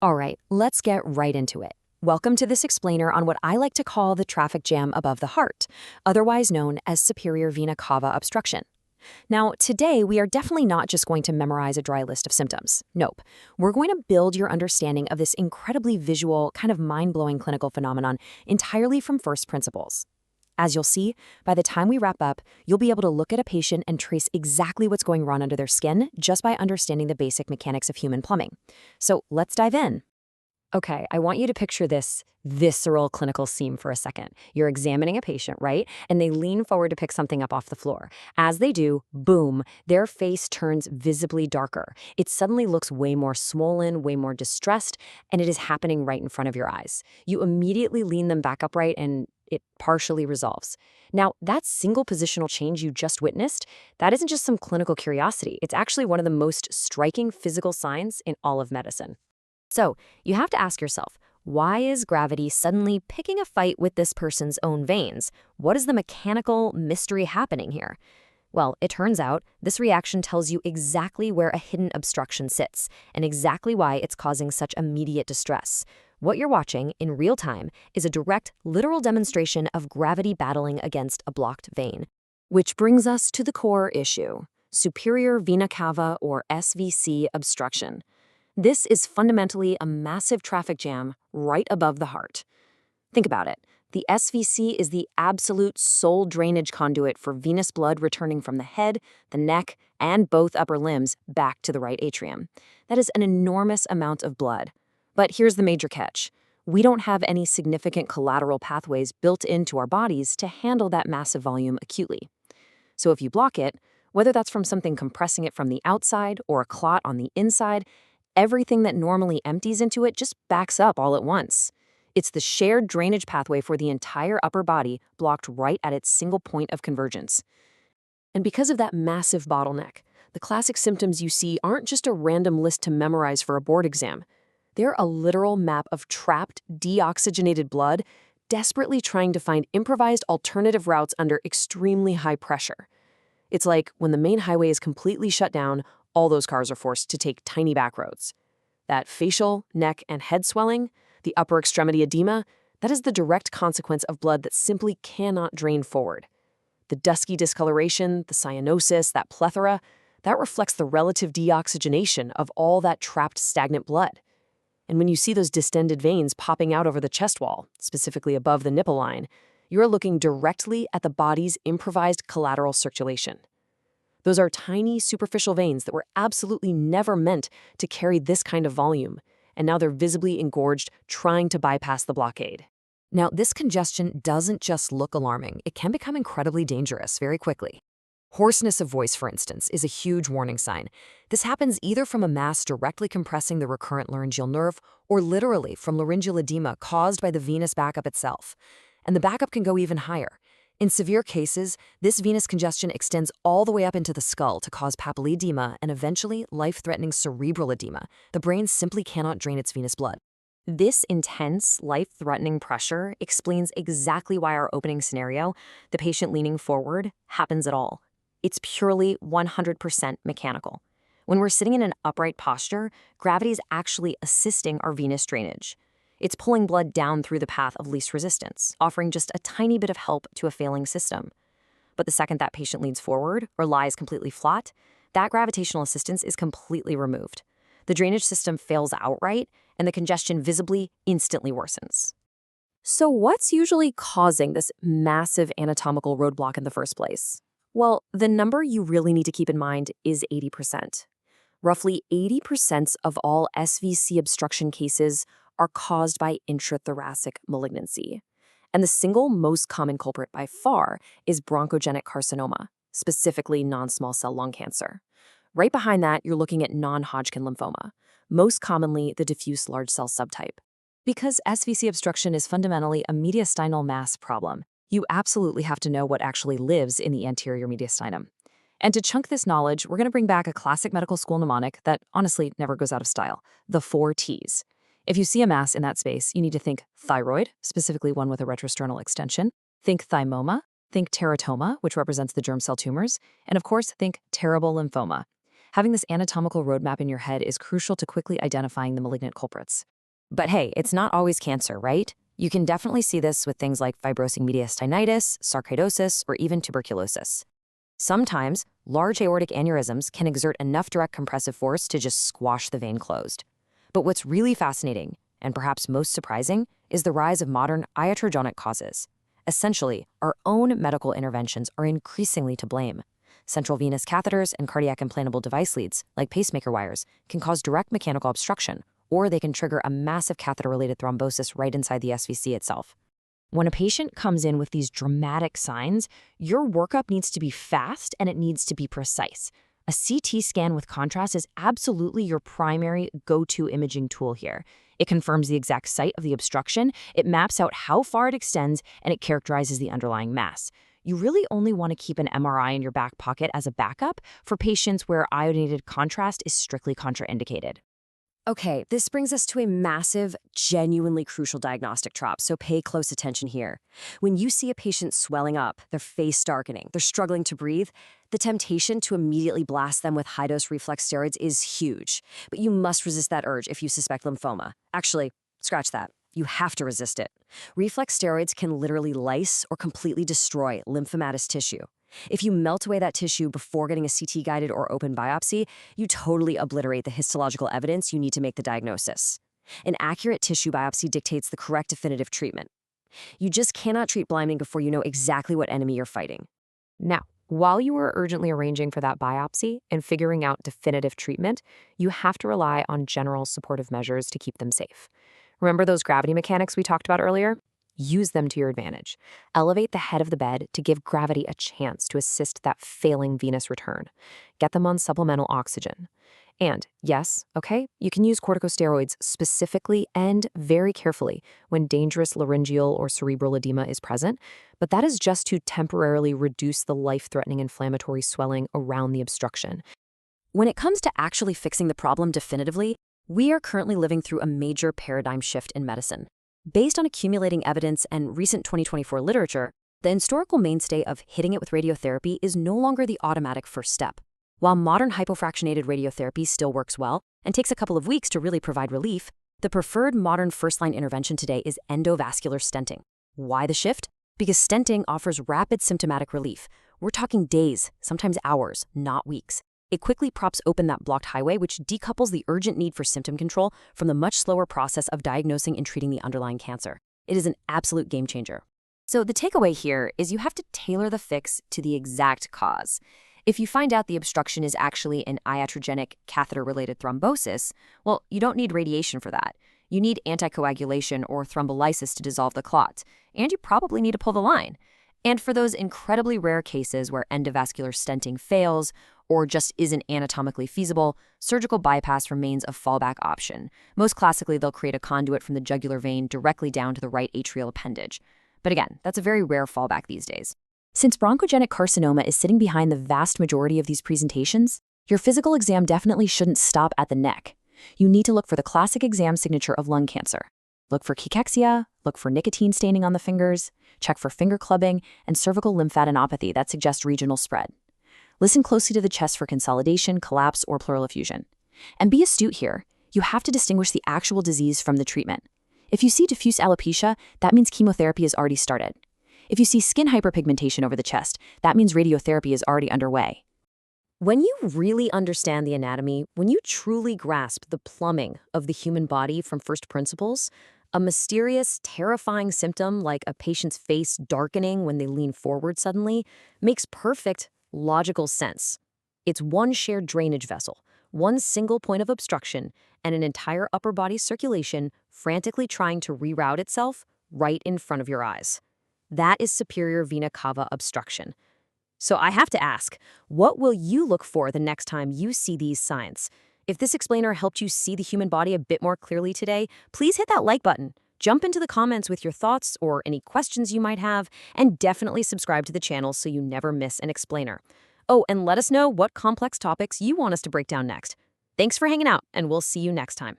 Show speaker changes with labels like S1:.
S1: All right, let's get right into it. Welcome to this explainer on what I like to call the traffic jam above the heart, otherwise known as superior vena cava obstruction. Now, today we are definitely not just going to memorize a dry list of symptoms. Nope. We're going to build your understanding of this incredibly visual, kind of mind-blowing clinical phenomenon entirely from first principles. As you'll see, by the time we wrap up, you'll be able to look at a patient and trace exactly what's going on under their skin just by understanding the basic mechanics of human plumbing. So let's dive in. Okay, I want you to picture this visceral clinical scene for a second. You're examining a patient, right? And they lean forward to pick something up off the floor. As they do, boom, their face turns visibly darker. It suddenly looks way more swollen, way more distressed, and it is happening right in front of your eyes. You immediately lean them back upright and it partially resolves. Now, that single positional change you just witnessed, that isn't just some clinical curiosity. It's actually one of the most striking physical signs in all of medicine. So, you have to ask yourself, why is gravity suddenly picking a fight with this person's own veins? What is the mechanical mystery happening here? Well, it turns out this reaction tells you exactly where a hidden obstruction sits and exactly why it's causing such immediate distress. What you're watching in real time is a direct, literal demonstration of gravity battling against a blocked vein. Which brings us to the core issue, superior vena cava or SVC obstruction. This is fundamentally a massive traffic jam right above the heart. Think about it. The SVC is the absolute sole drainage conduit for venous blood returning from the head, the neck, and both upper limbs back to the right atrium. That is an enormous amount of blood. But here's the major catch. We don't have any significant collateral pathways built into our bodies to handle that massive volume acutely. So if you block it, whether that's from something compressing it from the outside or a clot on the inside, everything that normally empties into it just backs up all at once. It's the shared drainage pathway for the entire upper body blocked right at its single point of convergence. And because of that massive bottleneck, the classic symptoms you see aren't just a random list to memorize for a board exam. They're a literal map of trapped, deoxygenated blood, desperately trying to find improvised alternative routes under extremely high pressure. It's like when the main highway is completely shut down, all those cars are forced to take tiny back roads. That facial, neck, and head swelling, the upper extremity edema, that is the direct consequence of blood that simply cannot drain forward. The dusky discoloration, the cyanosis, that plethora, that reflects the relative deoxygenation of all that trapped stagnant blood. And when you see those distended veins popping out over the chest wall, specifically above the nipple line, you're looking directly at the body's improvised collateral circulation. Those are tiny, superficial veins that were absolutely never meant to carry this kind of volume, and now they're visibly engorged, trying to bypass the blockade. Now, this congestion doesn't just look alarming. It can become incredibly dangerous very quickly. Hoarseness of voice, for instance, is a huge warning sign. This happens either from a mass directly compressing the recurrent laryngeal nerve or literally from laryngeal edema caused by the venous backup itself. And the backup can go even higher. In severe cases, this venous congestion extends all the way up into the skull to cause papilledema and eventually life-threatening cerebral edema. The brain simply cannot drain its venous blood. This intense, life-threatening pressure explains exactly why our opening scenario, the patient leaning forward, happens at all. It's purely 100% mechanical. When we're sitting in an upright posture, gravity is actually assisting our venous drainage. It's pulling blood down through the path of least resistance, offering just a tiny bit of help to a failing system. But the second that patient leans forward or lies completely flat, that gravitational assistance is completely removed. The drainage system fails outright, and the congestion visibly instantly worsens. So what's usually causing this massive anatomical roadblock in the first place? Well, the number you really need to keep in mind is 80%. Roughly 80% of all SVC obstruction cases are caused by intrathoracic malignancy. And the single most common culprit by far is bronchogenic carcinoma, specifically non-small cell lung cancer. Right behind that, you're looking at non-Hodgkin lymphoma, most commonly the diffuse large cell subtype. Because SVC obstruction is fundamentally a mediastinal mass problem, you absolutely have to know what actually lives in the anterior mediastinum. And to chunk this knowledge, we're going to bring back a classic medical school mnemonic that honestly never goes out of style, the 4 T's. If you see a mass in that space, you need to think thyroid, specifically one with a retrosternal extension, think thymoma, think teratoma, which represents the germ cell tumors, and of course, think terrible lymphoma. Having this anatomical roadmap in your head is crucial to quickly identifying the malignant culprits. But hey, it's not always cancer, right? You can definitely see this with things like fibrosing mediastinitis, sarcoidosis, or even tuberculosis. Sometimes, large aortic aneurysms can exert enough direct compressive force to just squash the vein closed. But what's really fascinating, and perhaps most surprising, is the rise of modern iatrogenic causes. Essentially, our own medical interventions are increasingly to blame. Central venous catheters and cardiac implantable device leads, like pacemaker wires, can cause direct mechanical obstruction, or they can trigger a massive catheter-related thrombosis right inside the SVC itself. When a patient comes in with these dramatic signs, your workup needs to be fast and it needs to be precise. A CT scan with contrast is absolutely your primary go-to imaging tool here. It confirms the exact site of the obstruction, it maps out how far it extends, and it characterizes the underlying mass. You really only want to keep an MRI in your back pocket as a backup for patients where iodinated contrast is strictly contraindicated. Okay, this brings us to a massive, genuinely crucial diagnostic trap, so pay close attention here. When you see a patient swelling up, their face darkening, they're struggling to breathe, the temptation to immediately blast them with high-dose reflex steroids is huge. But you must resist that urge if you suspect lymphoma. Actually, scratch that. You have to resist it. Reflex steroids can literally lyse or completely destroy lymphomatous tissue. If you melt away that tissue before getting a CT-guided or open biopsy, you totally obliterate the histological evidence you need to make the diagnosis. An accurate tissue biopsy dictates the correct definitive treatment. You just cannot treat blinding before you know exactly what enemy you're fighting. Now, while you are urgently arranging for that biopsy and figuring out definitive treatment, you have to rely on general supportive measures to keep them safe. Remember those gravity mechanics we talked about earlier? Use them to your advantage. Elevate the head of the bed to give gravity a chance to assist that failing venous return. Get them on supplemental oxygen. And yes, okay, you can use corticosteroids specifically and very carefully when dangerous laryngeal or cerebral edema is present, but that is just to temporarily reduce the life-threatening inflammatory swelling around the obstruction. When it comes to actually fixing the problem definitively, we are currently living through a major paradigm shift in medicine. Based on accumulating evidence and recent 2024 literature, the historical mainstay of hitting it with radiotherapy is no longer the automatic first step. While modern hypofractionated radiotherapy still works well and takes a couple of weeks to really provide relief, the preferred modern first-line intervention today is endovascular stenting. Why the shift? Because stenting offers rapid symptomatic relief. We're talking days, sometimes hours, not weeks. It quickly props open that blocked highway, which decouples the urgent need for symptom control from the much slower process of diagnosing and treating the underlying cancer. It is an absolute game changer. So the takeaway here is you have to tailor the fix to the exact cause. If you find out the obstruction is actually an iatrogenic catheter-related thrombosis, well, you don't need radiation for that. You need anticoagulation or thrombolysis to dissolve the clot, and you probably need to pull the line. And for those incredibly rare cases where endovascular stenting fails or just isn't anatomically feasible, surgical bypass remains a fallback option. Most classically, they'll create a conduit from the jugular vein directly down to the right atrial appendage. But again, that's a very rare fallback these days. Since bronchogenic carcinoma is sitting behind the vast majority of these presentations, your physical exam definitely shouldn't stop at the neck. You need to look for the classic exam signature of lung cancer. Look for cachexia, look for nicotine staining on the fingers, check for finger clubbing, and cervical lymphadenopathy that suggests regional spread. Listen closely to the chest for consolidation, collapse, or pleural effusion. And be astute here. You have to distinguish the actual disease from the treatment. If you see diffuse alopecia, that means chemotherapy is already started. If you see skin hyperpigmentation over the chest, that means radiotherapy is already underway. When you really understand the anatomy, when you truly grasp the plumbing of the human body from first principles, a mysterious, terrifying symptom like a patient's face darkening when they lean forward suddenly makes perfect, logical sense. It's one shared drainage vessel, one single point of obstruction, and an entire upper body circulation frantically trying to reroute itself right in front of your eyes. That is superior vena cava obstruction. So I have to ask, what will you look for the next time you see these signs? If this explainer helped you see the human body a bit more clearly today, please hit that like button. Jump into the comments with your thoughts or any questions you might have, and definitely subscribe to the channel so you never miss an explainer. Oh, and let us know what complex topics you want us to break down next. Thanks for hanging out, and we'll see you next time.